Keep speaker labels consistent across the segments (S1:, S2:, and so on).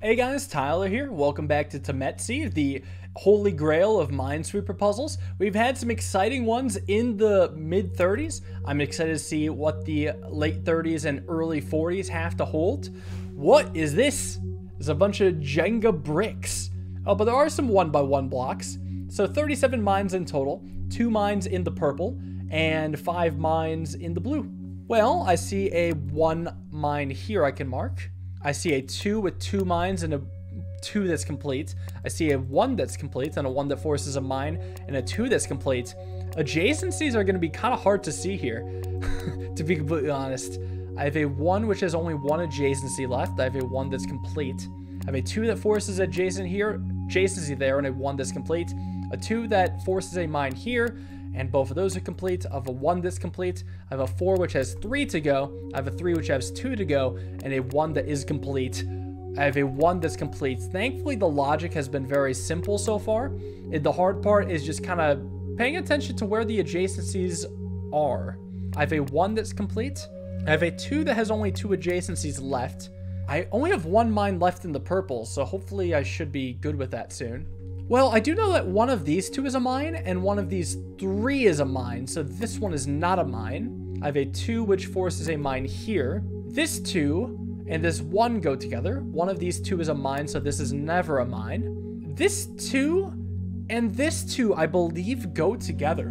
S1: Hey guys, Tyler here. Welcome back to Tametsi, the holy grail of minesweeper puzzles. We've had some exciting ones in the mid 30s. I'm excited to see what the late 30s and early 40s have to hold. What is this? There's a bunch of Jenga bricks. Oh, but there are some 1x1 blocks. So 37 mines in total, 2 mines in the purple, and 5 mines in the blue. Well, I see a 1 mine here I can mark. I see a 2 with 2 mines and a 2 that's complete. I see a 1 that's complete and a 1 that forces a mine and a 2 that's complete. Adjacencies are going to be kind of hard to see here, to be completely honest. I have a 1 which has only 1 adjacency left. I have a 1 that's complete. I have a 2 that forces adjacency there, and a 1 that's complete. A 2 that forces a mine here, and both of those are complete. I have a 1 that's complete. I have a 4 which has 3 to go. I have a 3 which has 2 to go, and a 1 that is complete. I have a 1 that's complete. Thankfully, the logic has been very simple so far. The hard part is just kind of paying attention to where the adjacencies are. I have a 1 that's complete. I have a 2 that has only 2 adjacencies left. I only have 1 mine left in the purple, so hopefully I should be good with that soon. Well, I do know that one of these 2 is a mine, and one of these 3 is a mine, so this one is not a mine. I have a 2 which forces a mine here. This 2 and this 1 go together. One of these 2 is a mine, so this is never a mine. This 2 and this 2, I believe, go together,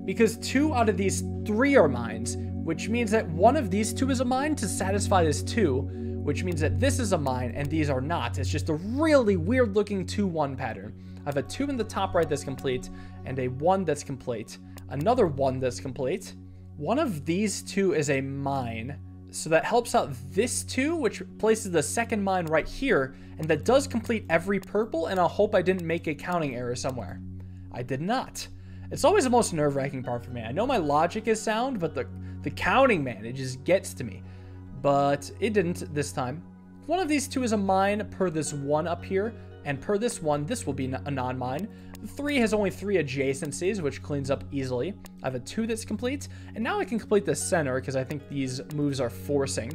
S1: because 2 out of these 3 are mines, which means that one of these 2 is a mine to satisfy this 2, which means that this is a mine and these are not. It's just a really weird looking 2-1 pattern. I have a 2 in the top right that's complete, and a 1 that's complete. Another 1 that's complete. One of these 2 is a mine, so that helps out this 2, which places the second mine right here, and that does complete every purple, and I hope I didn't make a counting error somewhere. I did not. It's always the most nerve-wracking part for me. I know my logic is sound, but the counting, man, it just gets to me. But it didn't this time. If one of these 2 is a mine per this 1 up here, and per this 1, this will be a non-mine. The 3 has only 3 adjacencies, which cleans up easily. I have a 2 that's complete, and now I can complete the center because I think these moves are forcing.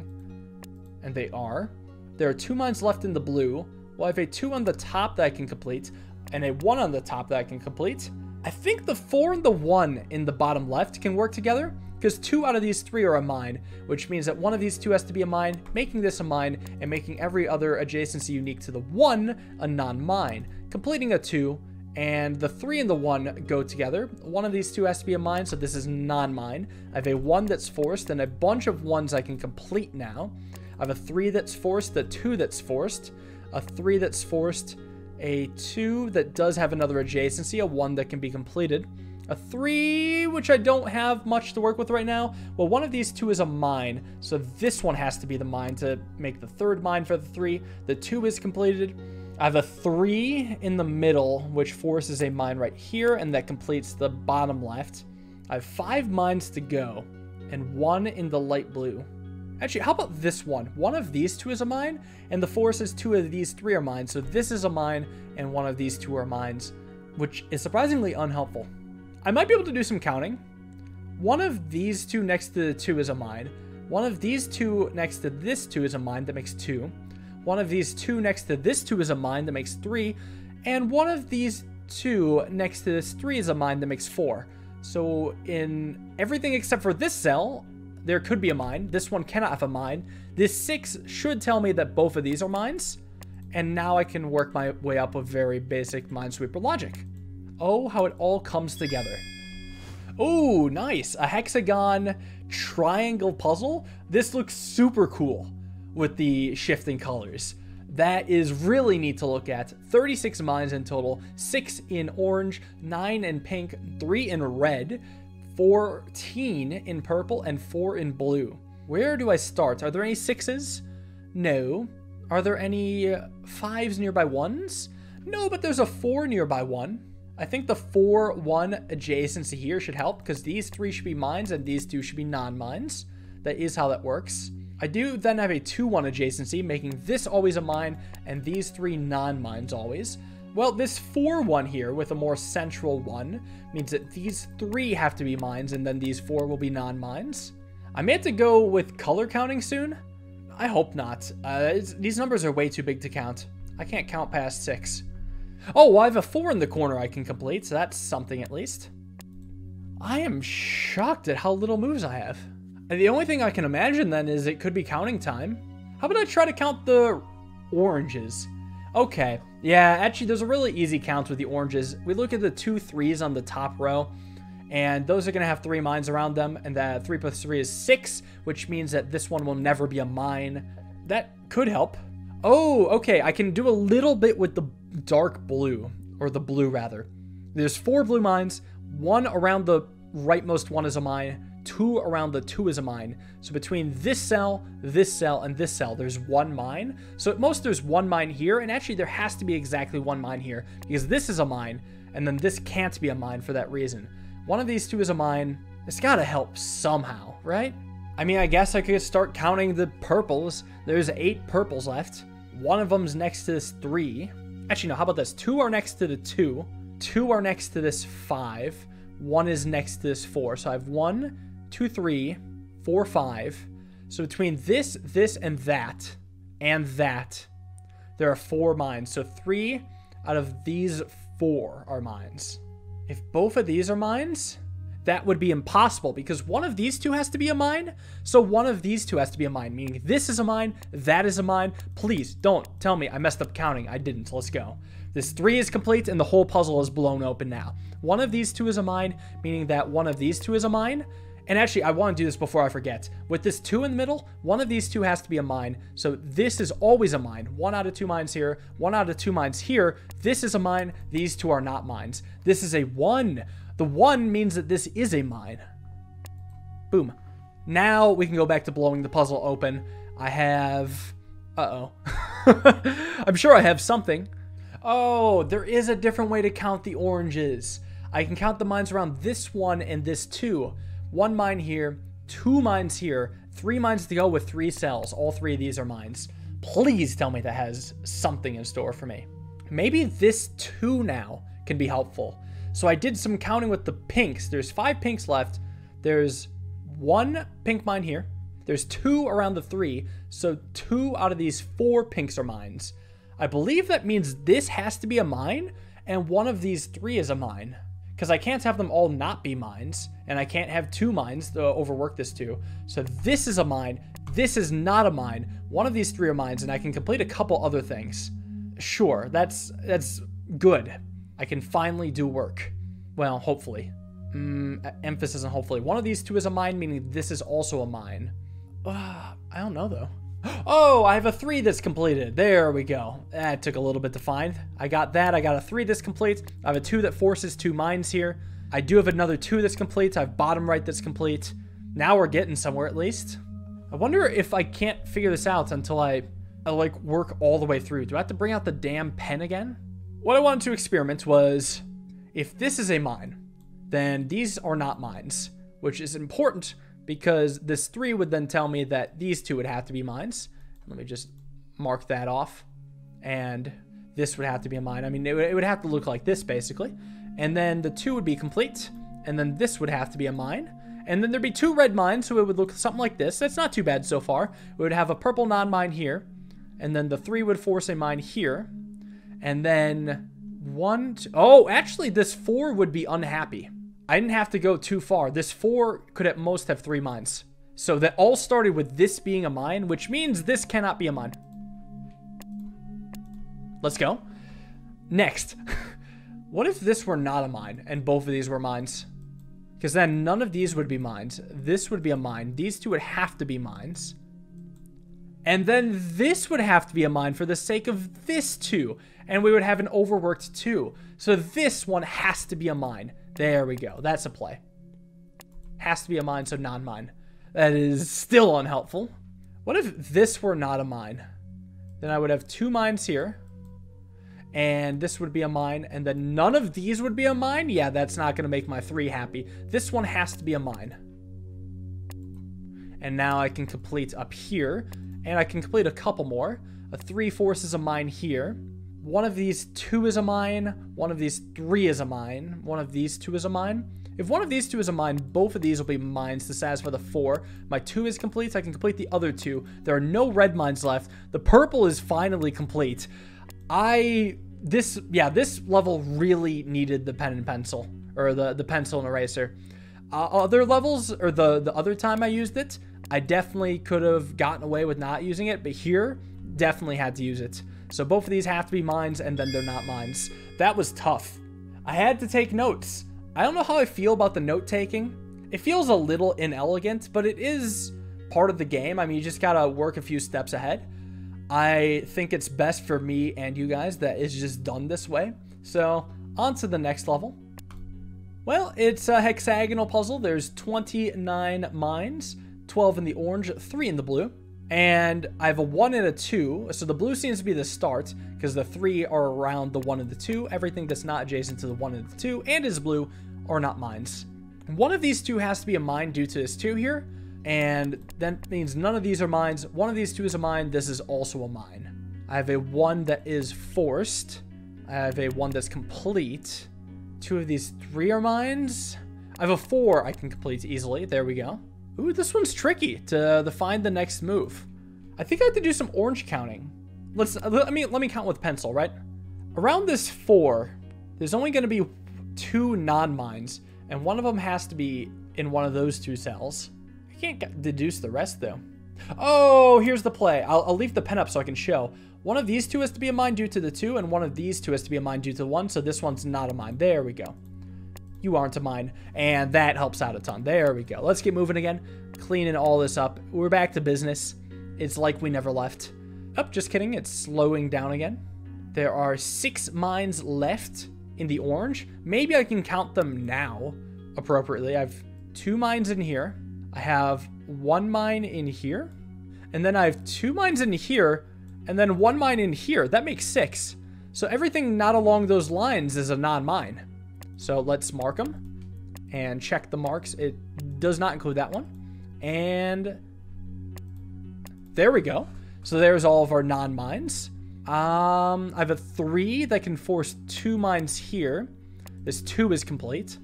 S1: And they are. There are 2 mines left in the blue. Well, I have a 2 on the top that I can complete, and a 1 on the top that I can complete. I think the 4 and the 1 in the bottom left can work together, because 2 out of these 3 are a mine, which means that one of these 2 has to be a mine, making this a mine, and making every other adjacency unique to the 1 a non-mine, completing a 2, and the 3 and the 1 go together. One of these 2 has to be a mine, so this is non-mine. I have a 1 that's forced, and a bunch of 1s I can complete now. I have a 3 that's forced, a 2 that's forced, a 3 that's forced, a 2 that does have another adjacency, a 1 that can be completed, a 3, which I don't have much to work with right now. Well, one of these 2 is a mine, so this one has to be the mine to make the 3rd mine for the 3. The 2 is completed. I have a 3 in the middle, which forces a mine right here, and that completes the bottom left. I have 5 mines to go, and 1 in the light blue. Actually, how about this one? One of these 2 is a mine, and the forces 2 of these 3 are mines, so this is a mine, and one of these 2 are mines, which is surprisingly unhelpful. I might be able to do some counting. One of these 2 next to the 2 is a mine. One of these 2 next to this 2 is a mine that makes 2. One of these 2 next to this 2 is a mine that makes 3. And one of these 2 next to this 3 is a mine that makes 4. So in everything except for this cell, there could be a mine. This one cannot have a mine. This 6 should tell me that both of these are mines. And now I can work my way up with very basic minesweeper logic. Oh, how it all comes together. Oh, nice. A hexagon triangle puzzle. This looks super cool with the shifting colors. That is really neat to look at. 36 mines in total, 6 in orange, 9 in pink, 3 in red, 14 in purple, and 4 in blue. Where do I start? Are there any 6s? No. Are there any 5s nearby 1s? No, but there's a 4 nearby 1. I think the 4-1 adjacency here should help, because these 3 should be mines and these 2 should be non-mines. That is how that works. I do then have a 2-1 adjacency, making this always a mine and these 3 non-mines always. Well, this 4-1 here with a more central 1 means that these 3 have to be mines and then these 4 will be non-mines. I may have to go with color counting soon. I hope not. These numbers are way too big to count. I can't count past 6. Oh, well, I have a 4 in the corner I can complete, so that's something at least. I am shocked at how little moves I have. And the only thing I can imagine then is it could be counting time. How about I try to count the oranges? Okay, yeah, actually there's a really easy count with the oranges. We look at the 2 3s on the top row, and those are going to have 3 mines around them, and that 3 plus 3 is 6, which means that this one will never be a mine. That could help. Oh, okay, I can do a little bit with the dark blue, or the blue rather. There's 4 blue mines, 1 around the rightmost one is a mine, 2 around the 2 is a mine. So between this cell, and this cell, there's 1 mine. So at most there's 1 mine here, and actually there has to be exactly 1 mine here, because this is a mine, and then this can't be a mine for that reason. One of these 2 is a mine. It's gotta help somehow, right? I mean, I guess I could start counting the purples. There's 8 purples left. One of them's next to this 3. Actually, no, how about this? 2 are next to the 2. 2 are next to this 5. 1 is next to this 4. So I have 1, 2, 3, 4, 5. So between this, and that, there are 4 mines. So 3 out of these 4 are mines. If both of these are mines, that would be impossible because one of these 2 has to be a mine. So one of these 2 has to be a mine, meaning this is a mine, that is a mine. Please don't tell me I messed up counting. I didn't. Let's go. This 3 is complete and the whole puzzle is blown open now. One of these 2 is a mine, meaning that one of these 2 is a mine. And actually, I want to do this before I forget. With this 2 in the middle, one of these 2 has to be a mine. So this is always a mine. 1 out of 2 mines here, 1 out of 2 mines here. This is a mine. These 2 are not mines. This is a 1. The 1 means that this is a mine. Boom. Now we can go back to blowing the puzzle open. I have... Uh-oh. I'm sure I have something. Oh, there is a different way to count the oranges. I can count the mines around this 1 and this 2. 1 mine here, 2 mines here, 3 mines to go with 3 cells. All 3 of these are mines. Please tell me that has something in store for me. Maybe this 2 now can be helpful. So I did some counting with the pinks. There's 5 pinks left. There's 1 pink mine here. There's 2 around the 3. So 2 out of these 4 pinks are mines. I believe that means this has to be a mine, and one of these 3 is a mine. Because I can't have them all not be mines, and I can't have 2 mines to overwork this 2. So this is a mine, this is not a mine. One of these 3 are mines, and I can complete a couple other things. Sure, that's good. I can finally do work. Well, hopefully. Emphasis on hopefully. One of these 2 is a mine, meaning this is also a mine. I don't know, though. Oh, I have a 3 that's completed. There we go. That took a little bit to find. I got that. I got a 3 that's complete. I have a 2 that forces 2 mines here. I do have another 2 that's complete. I have bottom right that's complete. Now we're getting somewhere at least. I wonder if I can't figure this out until I like work all the way through. Do I have to bring out the damn pen again? What I wanted to experiment was if this is a mine, then these are not mines, which is important because this 3 would then tell me that these 2 would have to be mines. Let me just mark that off. And this would have to be a mine. I mean, it would have to look like this, basically. And then the 2 would be complete. And then this would have to be a mine. And then there'd be 2 red mines, so it would look something like this. That's not too bad so far. We would have a purple non-mine here. And then the 3 would force a mine here. And then 1, 2... Oh, actually, this 4 would be unhappy. I didn't have to go too far. This 4 could at most have 3 mines. So that all started with this being a mine, which means this cannot be a mine. Let's go. Next. What if this were not a mine and both of these were mines? Because then none of these would be mines. This would be a mine. These 2 would have to be mines. And then this would have to be a mine for the sake of this 2. And we would have an overworked 2. So this one has to be a mine. There we go. That's a play. Has to be a mine, so non-mine. That is still unhelpful. What if this were not a mine? Then I would have 2 mines here. And this would be a mine. And then none of these would be a mine? Yeah, that's not going to make my 3 happy. This one has to be a mine. And now I can complete up here. And I can complete a couple more. A 3 forces a mine here. one of these two is a mine, one of these three is a mine, one of these two is a mine. If one of these two is a mine, both of these will be mines to satisfy the 4. My 2 is complete, so I can complete the other 2. There are no red mines left. The purple is finally complete. This level really needed the pen and pencil, or the pencil and eraser. Other levels, or the other time I used it, I definitely could have gotten away with not using it, but here, definitely had to use it. So both of these have to be mines, and then they're not mines. That was tough. I had to take notes. I don't know how I feel about the note-taking. It feels a little inelegant, but it is part of the game. I mean, you just gotta work a few steps ahead. I think it's best for me and you guys that it's just done this way. So, on to the next level. Well, it's a hexagonal puzzle. There's 29 mines, 12 in the orange, 3 in the blue. And I have a 1 and a 2, so the blue seems to be the start, because the 3 are around the 1 and the 2. Everything that's not adjacent to the 1 and the 2 and is blue are not mines. One of these 2 has to be a mine due to this 2 here, and that means none of these are mines. One of these 2 is a mine. This is also a mine. I have a 1 that is forced. I have a 1 that's complete. 2 of these 3 are mines. I have a 4 I can complete easily. There we go. Ooh, this one's tricky to find the next move. I think I have to do some orange counting. Let me count with pencil, right? Around this 4, there's only going to be 2 non-mines, and one of them has to be in one of those 2 cells. I can't deduce the rest, though. Oh, here's the play. I'll leave the pen up so I can show. One of these 2 has to be a mine due to the 2, and one of these 2 has to be a mine due to the 1, so this one's not a mine. There we go. You aren't a mine, and that helps out a ton. There we go. Let's get moving again. Cleaning all this up. We're back to business. It's like we never left. Oh, just kidding. It's slowing down again. There are 6 mines left in the orange. Maybe I can count them now appropriately. I have 2 mines in here. I have 1 mine in here. And then I have 2 mines in here. And then 1 mine in here. That makes 6. So everything not along those lines is a non-mine. So let's mark them and check the marks. It does not include that one. And there we go. So there's all of our non-mines. I have a 3 that can force 2 mines here. This 2 is complete.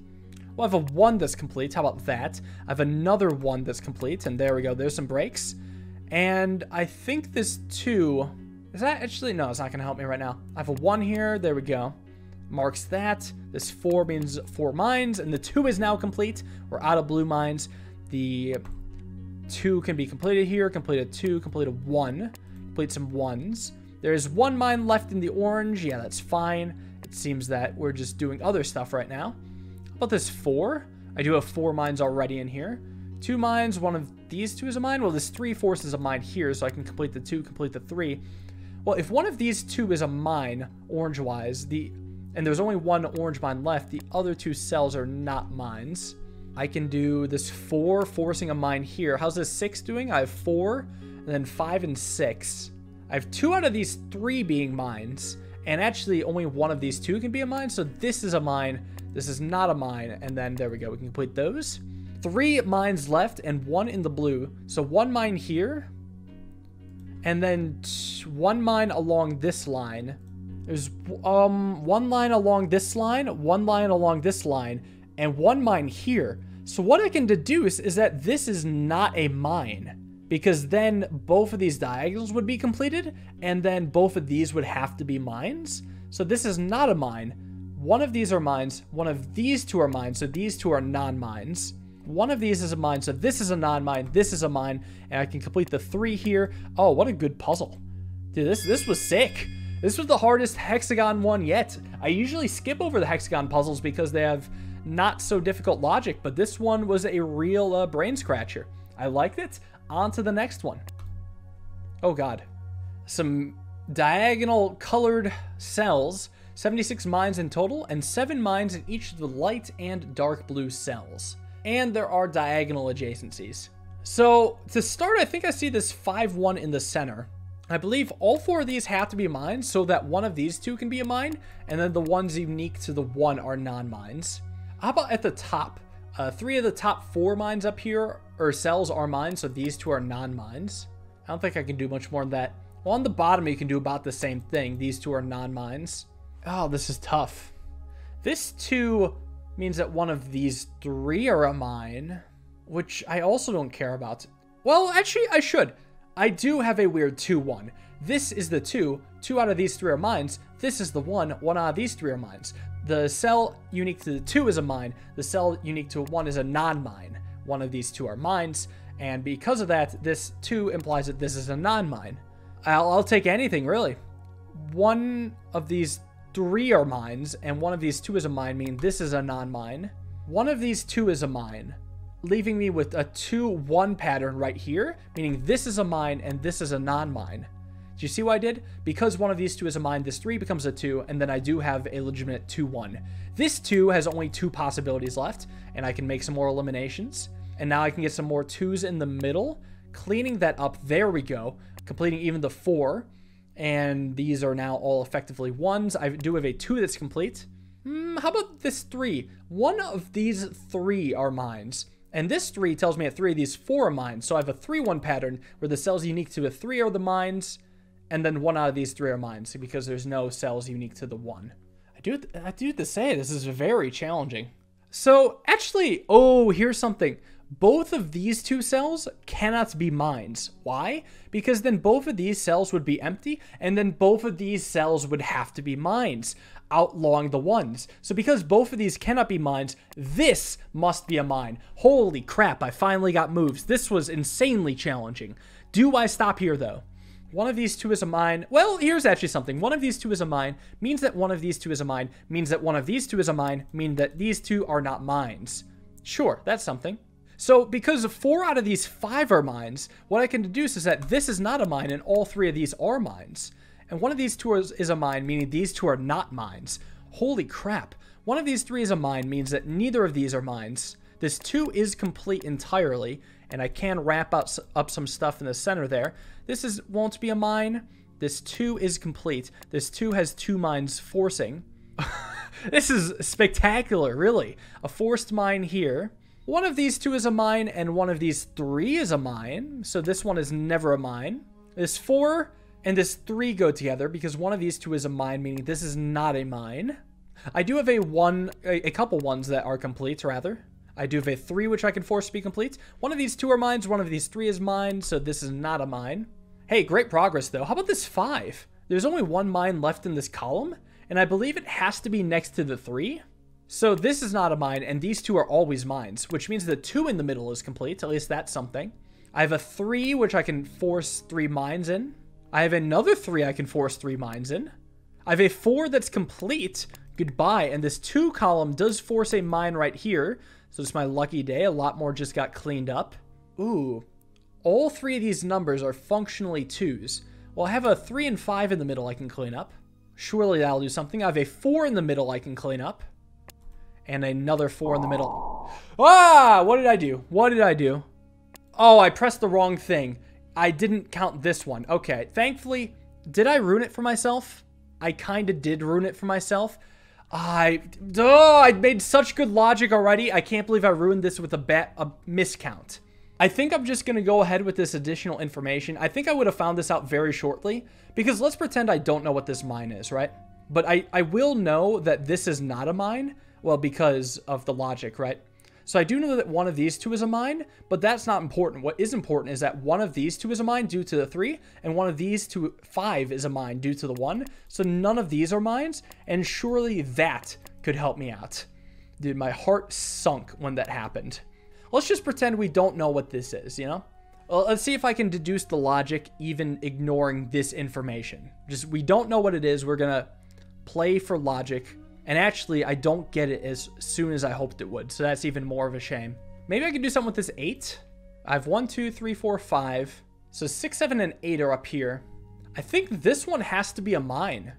S1: Well, I have a 1 that's complete. How about that? I have another 1 that's complete. And there we go. There's some breaks. And I think this 2... Is that actually... No, it's not going to help me right now. I have a 1 here. There we go. Marks that. This 4 means 4 mines, and the 2 is now complete. We're out of blue mines. The 2 can be completed here. Completed 2, completed 1. Complete some 1s. There's 1 mine left in the orange. Yeah, that's fine. It seems that we're just doing other stuff right now. How about this 4? I do have 4 mines already in here. 2 mines. One of these 2 is a mine. Well, this 3 forces a mine here, so I can complete the 2, complete the 3. Well, if one of these 2 is a mine, orange-wise, and there's only 1 orange mine left, the other 2 cells are not mines. I can do this 4, forcing a mine here. How's this 6 doing? I have 4, and then 5 and 6. I have 2 out of these 3 being mines, and actually only 1 of these 2 can be a mine, so this is a mine, this is not a mine, and then there we go. We can complete those. 3 mines left, and 1 in the blue. So 1 mine here, and then 1 mine along this line. There's 1 line along this line, 1 line along this line, and 1 mine here. So what I can deduce is that this is not a mine, because then both of these diagonals would be completed, and then both of these would have to be mines. So this is not a mine. One of these are mines, one of these 2 are mines, so these 2 are non-mines. One of these is a mine, so this is a non-mine, this is a mine, and I can complete the 3 here. Oh, what a good puzzle. Dude, this was sick. This was the hardest hexagon one yet. I usually skip over the hexagon puzzles because they have not so difficult logic, but this one was a real brain scratcher. I liked it. On to the next one. Oh god. Some diagonal colored cells, 76 mines in total, and 7 mines in each of the light and dark blue cells. And there are diagonal adjacencies. So to start, I think I see this 5-1 in the center. I believe all 4 of these have to be mines so that one of these 2 can be a mine, and then the ones unique to the 1 are non-mines. How about at the top? 3 of the top 4 mines up here, or cells, are mines, so these 2 are non-mines. I don't think I can do much more than that. Well, on the bottom, you can do about the same thing. These two are non-mines. Oh, this is tough. This 2 means that one of these 3 are a mine, which I also don't care about. Well, actually, I should. I do have a weird 2-1. This is the 2. 2 out of these 3 are mines. This is the 1. 1 out of these 3 are mines. The cell unique to the 2 is a mine. The cell unique to a 1 is a non-mine. One of these 2 are mines. And because of that, this 2 implies that this is a non-mine. I'll take anything, really. One of these 3 are mines, and one of these 2 is a mine, meaning this is a non-mine. One of these 2 is a mine, leaving me with a 2-1 pattern right here, meaning this is a mine and this is a non-mine. Do you see what I did? Because one of these 2 is a mine, this 3 becomes a 2, and then I do have a legitimate 2-1. This 2 has only 2 possibilities left, and I can make some more eliminations. And now I can get some more 2s in the middle, cleaning that up. There we go. Completing even the 4. And these are now all effectively 1s. I do have a 2 that's complete. How about this 3? One of these 3 are mines. And this 3 tells me that 3 of these 4 are mines. So I have a 3-1 pattern where the cells unique to a 3 are the mines. And then 1 out of these 3 are mines because there's no cells unique to the 1. I do have to say, this is very challenging. So actually, oh, here's something. Both of these 2 cells cannot be mines. Why? Because then both of these cells would be empty, and then both of these cells would have to be mines, outlawing the 1s. So because both of these cannot be mines, this must be a mine. Holy crap, I finally got moves. This was insanely challenging. Do I stop here, though? One of these 2 is a mine. Well, here's actually something. One of these 2 is a mine, means that one of these 2 is a mine, means that one of these 2 is a mine, meaning that these 2 are not mines. Sure, that's something. So because 4 out of these 5 are mines, what I can deduce is that this is not a mine and all 3 of these are mines. And one of these 2 is a mine, meaning these 2 are not mines. Holy crap. One of these 3 is a mine, means that neither of these are mines. This 2 is complete entirely, and I can wrap up some stuff in the center there. This won't be a mine. This 2 is complete. This 2 has 2 mines forcing. This is spectacular, really. A forced mine here. One of these 2 is a mine, and one of these 3 is a mine. So this one is never a mine. This 4 and this 3 go together because one of these 2 is a mine, meaning this is not a mine. I do have a couple ones that are complete, rather. I do have a 3, which I can force to be complete. One of these 2 are mines, one of these 3 is mine, so this is not a mine. Hey, great progress, though. How about this 5? There's only 1 mine left in this column, and I believe it has to be next to the 3. So this is not a mine, and these 2 are always mines, which means the 2 in the middle is complete. At least that's something. I have a 3, which I can force 3 mines in. I have another 3 I can force 3 mines in. I have a 4 that's complete. Goodbye. And this 2 column does force a mine right here. So it's my lucky day. A lot more just got cleaned up. Ooh. All 3 of these numbers are functionally 2s. Well, I have a 3 and 5 in the middle I can clean up. Surely that'll do something. I have a 4 in the middle I can clean up. And another 4 in the middle. Ah! What did I do? What did I do? Oh, I pressed the wrong thing. I didn't count this one. Okay. Thankfully, did I ruin it for myself? I kind of did ruin it for myself. I made such good logic already. I can't believe I ruined this with a miscount. I think I'm just going to go ahead with this additional information. I think I would have found this out very shortly. Because let's pretend I don't know what this mine is, right? But I will know that this is not a mine. Well, because of the logic, right? So I do know that one of these 2 is a mine, but that's not important. What is important is that one of these 2 is a mine due to the 3, and one of these 5 is a mine due to the 1. So none of these are mines, and surely that could help me out. Dude, my heart sunk when that happened. Let's just pretend we don't know what this is, you know? Well, let's see if I can deduce the logic even ignoring this information. Just, we don't know what it is. We're going to play for logic. And actually, I don't get it as soon as I hoped it would. So that's even more of a shame. Maybe I could do something with this 8. I have 1, 2, 3, 4, 5. So 6, 7, and 8 are up here. I think this one has to be a mine.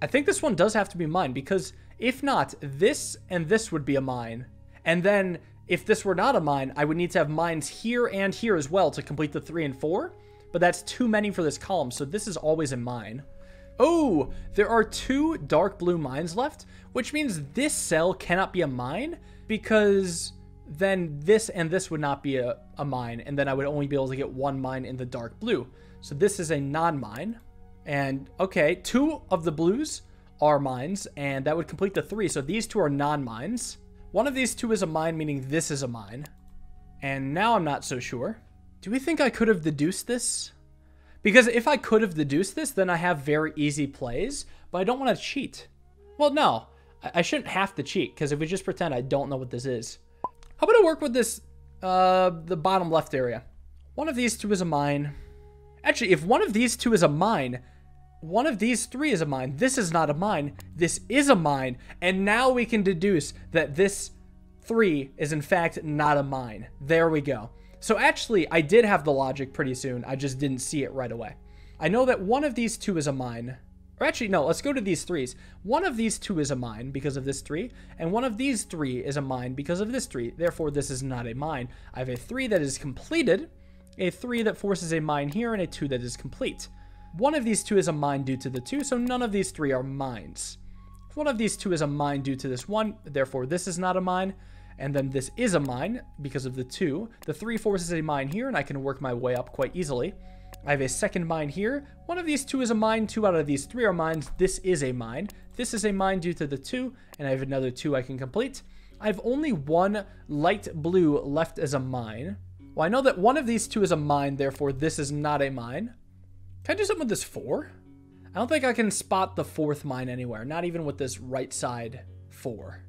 S1: I think this one does have to be mine because if not, this and this would be a mine. And then if this were not a mine, I would need to have mines here and here as well to complete the 3 and 4. But that's too many for this column. So this is always a mine. Oh, there are 2 dark blue mines left, which means this cell cannot be a mine because then this and this would not be a mine, and then I would only be able to get 1 mine in the dark blue. So this is a non-mine. And okay, 2 of the blues are mines, and that would complete the 3. So these 2 are non-mines. One of these 2 is a mine, meaning this is a mine. And now I'm not so sure. Do we think I could have deduced this? Because if I could have deduced this, then I have very easy plays, but I don't want to cheat. Well, no, I shouldn't have to cheat, because if we just pretend I don't know what this is. How about I work with this, the bottom left area? One of these 2 is a mine. Actually, if one of these 2 is a mine, one of these 3 is a mine. This is not a mine. This is a mine. And now we can deduce that this 3 is in fact not a mine. There we go. So actually, I did have the logic pretty soon. I just didn't see it right away. I know that one of these 2 is a mine. Or actually, no, let's go to these 3s. One of these 2 is a mine because of this 3. And one of these 3 is a mine because of this 3. Therefore, this is not a mine. I have a 3 that is completed, a 3 that forces a mine here, and a 2 that is complete. One of these 2 is a mine due to the 2, so none of these 3 are mines. One of these 2 is a mine due to this 1, therefore this is not a mine. And then this is a mine because of the 2. The 3 forces a mine here, and I can work my way up quite easily. I have a second mine here. One of these 2 is a mine. 2 out of these 3 are mines. This is a mine. This is a mine due to the 2, and I have another 2 I can complete. I have only 1 light blue left as a mine. Well, I know that one of these 2 is a mine, therefore this is not a mine. Can I do something with this 4? I don't think I can spot the 4th mine anywhere, not even with this right side 4.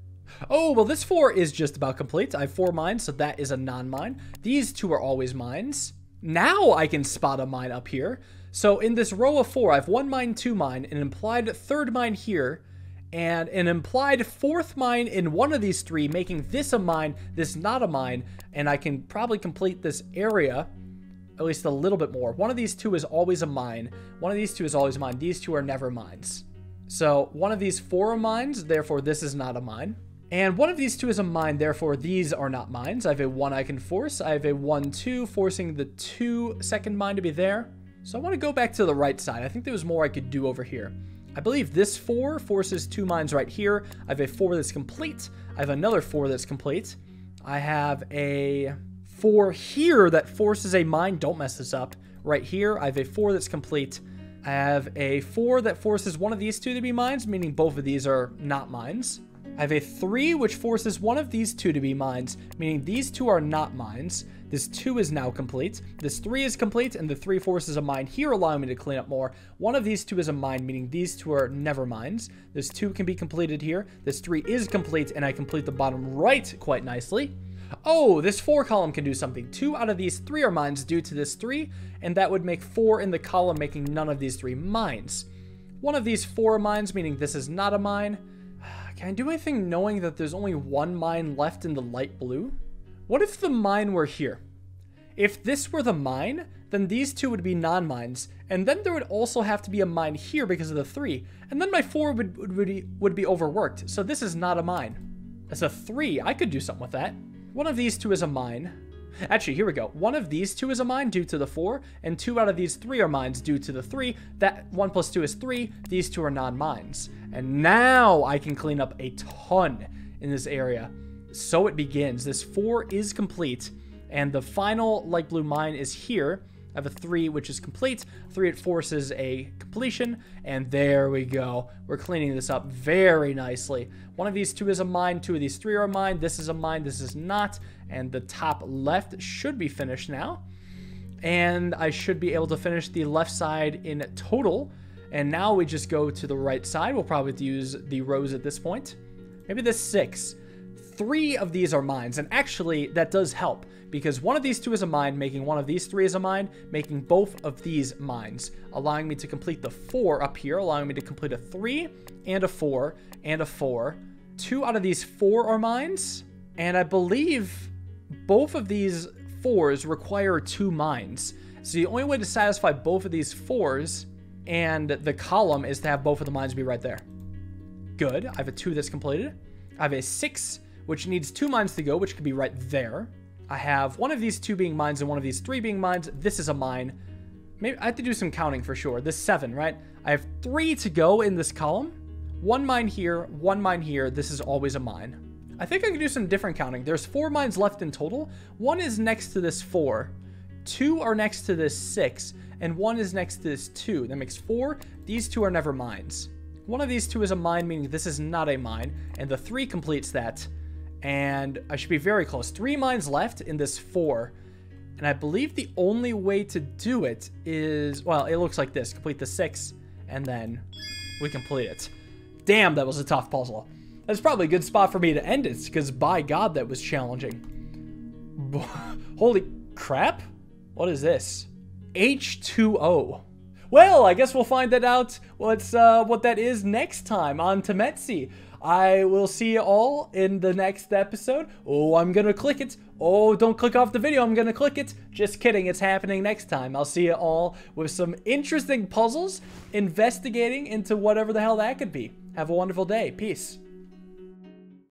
S1: Oh, well, this 4 is just about complete. I have 4 mines, so that is a non-mine. These 2 are always mines. Now I can spot a mine up here. So in this row of 4, I have 1 mine, 2 mine, an implied 3rd mine here, and an implied 4th mine in one of these 3, making this a mine, this not a mine, and I can probably complete this area at least a little bit more. One of these 2 is always a mine. One of these 2 is always a mine. These 2 are never mines. So one of these 4 are mines, therefore this is not a mine. And one of these 2 is a mine, therefore these are not mines. I have a 1 I can force. I have a 1, 2, forcing the 2 second mine to be there. So I want to go back to the right side. I think there was more I could do over here. I believe this 4 forces 2 mines right here. I have a 4 that's complete. I have another 4 that's complete. I have a 4 here that forces a mine. Don't mess this up. Right here, I have a 4 that's complete. I have a 4 that forces one of these 2 to be mines, meaning both of these are not mines. I have a 3 which forces one of these 2 to be mines, meaning these 2 are not mines. This 2 is now complete. This 3 is complete, and the 3 forces a mine here, allowing me to clean up more. One of these 2 is a mine, meaning these 2 are never mines. This 2 can be completed here. This 3 is complete, and I complete the bottom right quite nicely. Oh, this 4 column can do something. 2 out of these 3 are mines due to this 3, and that would make 4 in the column, making none of these 3 mines. One of these 4 are mines, meaning this is not a mine. Can I do anything knowing that there's only 1 mine left in the light blue? What if the mine were here? If this were the mine, then these 2 would be non-mines, and then there would also have to be a mine here because of the 3, and then my 4 would be overworked, so this is not a mine. It's a 3. I could do something with that. One of these 2 is a mine. Actually, here we go. One of these 2 is a mine due to the 4, and 2 out of these 3 are mines due to the 3. That 1 plus 2 is 3. These 2 are non-mines. And now I can clean up a ton in this area. So it begins. This 4 is complete, and the final light blue mine is here. I have a 3, which is complete. 3, it forces a completion, and there we go. We're cleaning this up very nicely. One of these 2 is a mine. 2 of these 3 are a mine. This is a mine. This is not. And the top left should be finished now. And I should be able to finish the left side in total. And now we just go to the right side. We'll probably have to use the rows at this point. Maybe this 6. 3 of these are mines, and actually that does help because one of these 2 is a mine, making one of these 3 is a mine, making both of these mines, allowing me to complete the 4 up here, allowing me to complete a 3 and a 4 and a 4. 2 out of these 4 are mines, and I believe both of these 4s require 2 mines. So the only way to satisfy both of these 4s and the column is to have both of the mines be right there. Good. I have a 2 that's completed. I have a 6 which needs 2 mines to go, which could be right there. I have one of these 2 being mines and one of these 3 being mines. This is a mine. Maybe I have to do some counting for sure. This 7, right? I have 3 to go in this column. 1 mine here, 1 mine here. This is always a mine. I think I can do some different counting. There's 4 mines left in total. 1 is next to this 4. 2 are next to this 6. and 1 is next to this 2. That makes 4. These 2 are never mines. One of these 2 is a mine, meaning this is not a mine, and the 3 completes that. And I should be very close. 3 mines left in this 4. And I believe the only way to do it is, well, it looks like this. Complete the 6, and then we complete it. Damn, that was a tough puzzle. That's probably a good spot for me to end it, because by God, that was challenging. Holy crap. What is this? H2O. Well, I guess we'll find that out what that is next time on Tametsi. I will see you all in the next episode. Oh, I'm gonna click it. Oh, don't click off the video. I'm gonna click it. Just kidding. It's happening next time. I'll see you all with some interesting puzzles, investigating into whatever the hell that could be. Have a wonderful day. Peace.